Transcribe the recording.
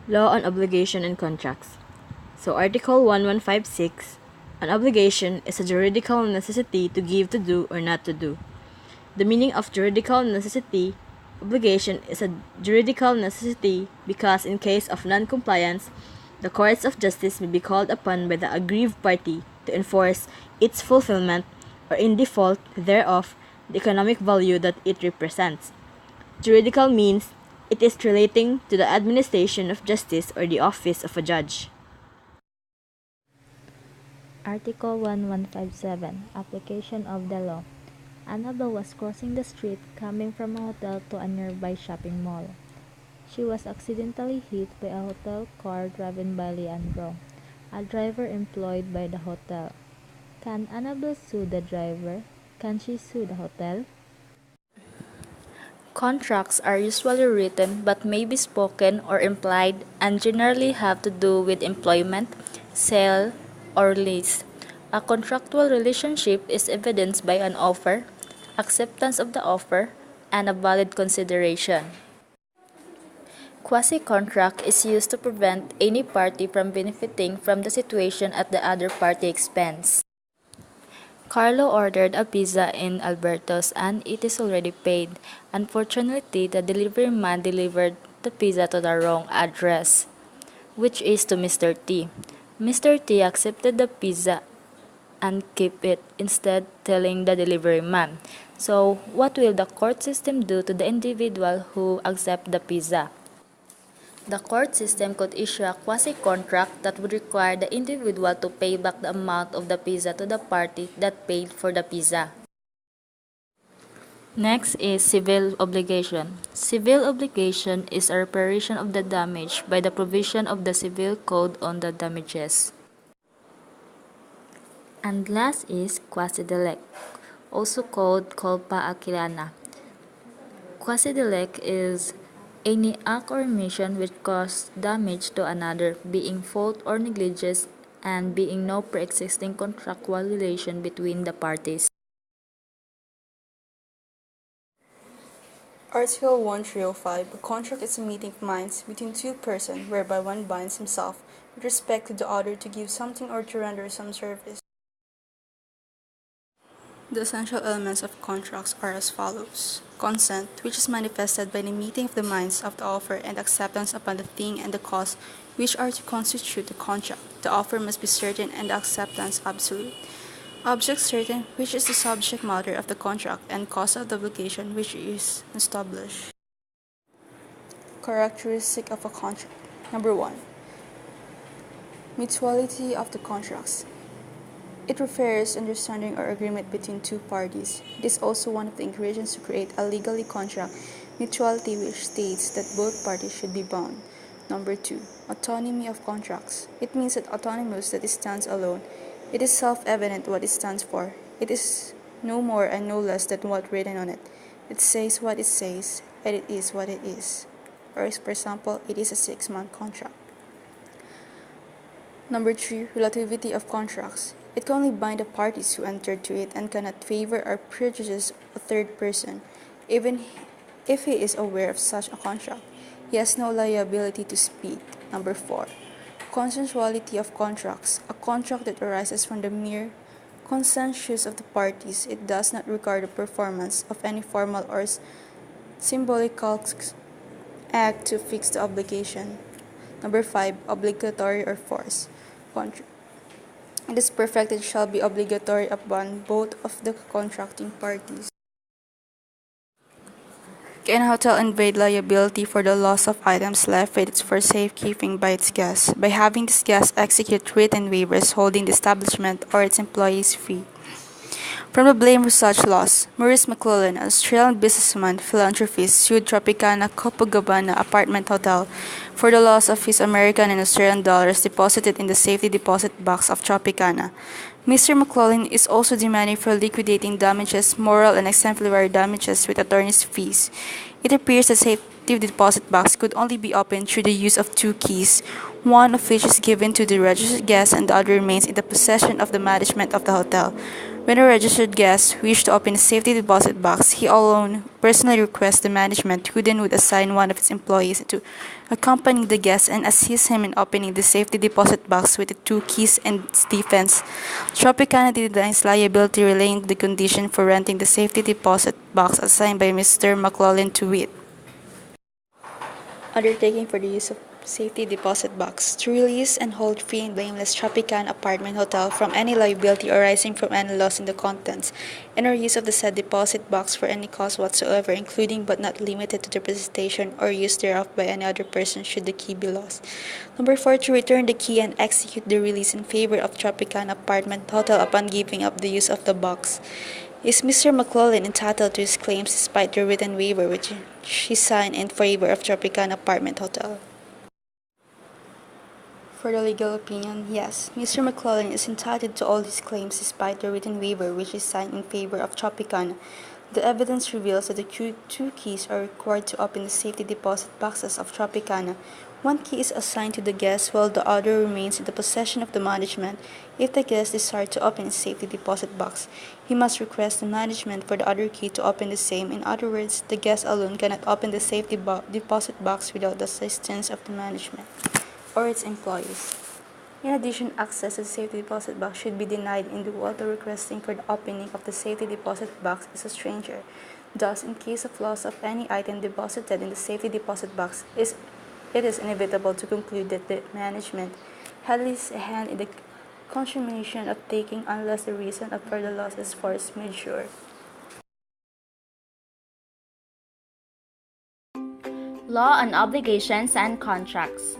Law on Obligation and Contracts. So Article 1156, an obligation is a juridical necessity to give, to do, or not to do. The meaning of juridical necessity: obligation is a juridical necessity because in case of non-compliance, the courts of justice may be called upon by the aggrieved party to enforce its fulfillment, or in default thereof, the economic value that it represents. Juridical means it is relating to the administration of justice or the office of a judge. Article 1157, Application of the Law. Annabelle was crossing the street coming from a hotel to a nearby shopping mall. She was accidentally hit by a hotel car driven by Leandro, a driver employed by the hotel. Can Annabelle sue the driver? Can she sue the hotel? Contracts are usually written but may be spoken or implied and generally have to do with employment, sale, or lease. A contractual relationship is evidenced by an offer, acceptance of the offer, and a valid consideration. Quasi-contract is used to prevent any party from benefiting from the situation at the other party expense. Carlo ordered a pizza in Alberto's and it is already paid. Unfortunately, the delivery man delivered the pizza to the wrong address, which is to Mr. T. Mr. T accepted the pizza and kept it, instead telling the delivery man. So, what will the court system do to the individual who accept the pizza? The court system could issue a quasi-contract that would require the individual to pay back the amount of the pizza to the party that paid for the pizza. Next is civil obligation. Civil obligation is a reparation of the damage by the provision of the Civil Code on the damages. And last is quasi-delect, also called culpa aquilana. Quasi-delect is any act or omission which causes damage to another, being fault or negligence, and being no pre-existing contractual relation between the parties. Article 1305. A contract is a meeting of minds between two persons whereby one binds himself with respect to the other to give something or to render some service. The essential elements of contracts are as follows: consent, which is manifested by the meeting of the minds of the offer and acceptance upon the thing and the cause which are to constitute the contract. The offer must be certain and the acceptance absolute. Object certain, which is the subject matter of the contract, and cause of the obligation, which is established. Characteristic of a contract. Number 1. Mutuality of the contracts. It refers understanding or agreement between two parties. It is also one of the ingredients to create a legally contract mutuality, which states that both parties should be bound. Number 2. Autonomy of contracts. It means that autonomous, that it stands alone. It is self-evident what it stands for. It is no more and no less than what written on it. It says what it says, and it is what it is. Or, for example, it is a 6-month contract. Number 3. Relativity of contracts. It can only bind the parties who entered to it and cannot favor or prejudice a third person, even if he is aware of such a contract. He has no liability to speak. Number 4. Consensuality of contracts. A contract that arises from the mere consensus of the parties. It does not require the performance of any formal or symbolical act to fix the obligation. Number 5. Obligatory or force. Contract. It is perfected shall be obligatory upon both of the contracting parties. Can a hotel invade liability for the loss of items left with it for safekeeping by its guests by having these guests execute written waivers holding the establishment or its employees free from the blame for such loss? Maurice McClellan, an Australian businessman, philanthropist, sued Tropicana Copacabana Apartment Hotel for the loss of his American and Australian dollars deposited in the safety deposit box of Tropicana. Mr. McClellan is also demanding for liquidating damages, moral and exemplary damages with attorney's fees. It appears the safety deposit box could only be opened through the use of 2 keys, one of which is given to the registered guest and the other remains in the possession of the management of the hotel. When a registered guest wishes to open a safety deposit box, he alone personally requests the management, who then would assign one of its employees to accompany the guest and assist him in opening the safety deposit box with the two keys and its defense. Tropicana denies liability relating to the condition for renting the safety deposit box assigned by Mr. McClellan to wit. Undertaking for the use of safety deposit box to release and hold free and blameless Tropicana Apartment Hotel from any liability arising from any loss in the contents, and or use of the said deposit box for any cause whatsoever, including but not limited to the presentation or use thereof by any other person should the key be lost. Number 4, to return the key and execute the release in favor of Tropicana Apartment Hotel upon giving up the use of the box. Is Mr. McClellan entitled to his claims despite the written waiver which he signed in favor of Tropicana Apartment Hotel? For the legal opinion, yes, Mr. McClellan is entitled to all his claims despite the written waiver which is signed in favor of Tropicana. The evidence reveals that the two keys are required to open the safety deposit boxes of Tropicana. One key is assigned to the guest while the other remains in the possession of the management. If the guest desires to open his safety deposit box, he must request the management for the other key to open the same. In other words, the guest alone cannot open the safety deposit box without the assistance of the management or its employees. In addition, access to the safety deposit box should be denied in the while the requesting for the opening of the safety deposit box is a stranger. Thus, in case of loss of any item deposited in the safety deposit box, it is inevitable to conclude that the management had at least a hand in the consummation of taking unless the reason for the loss is force majeure. Law on obligations and contracts.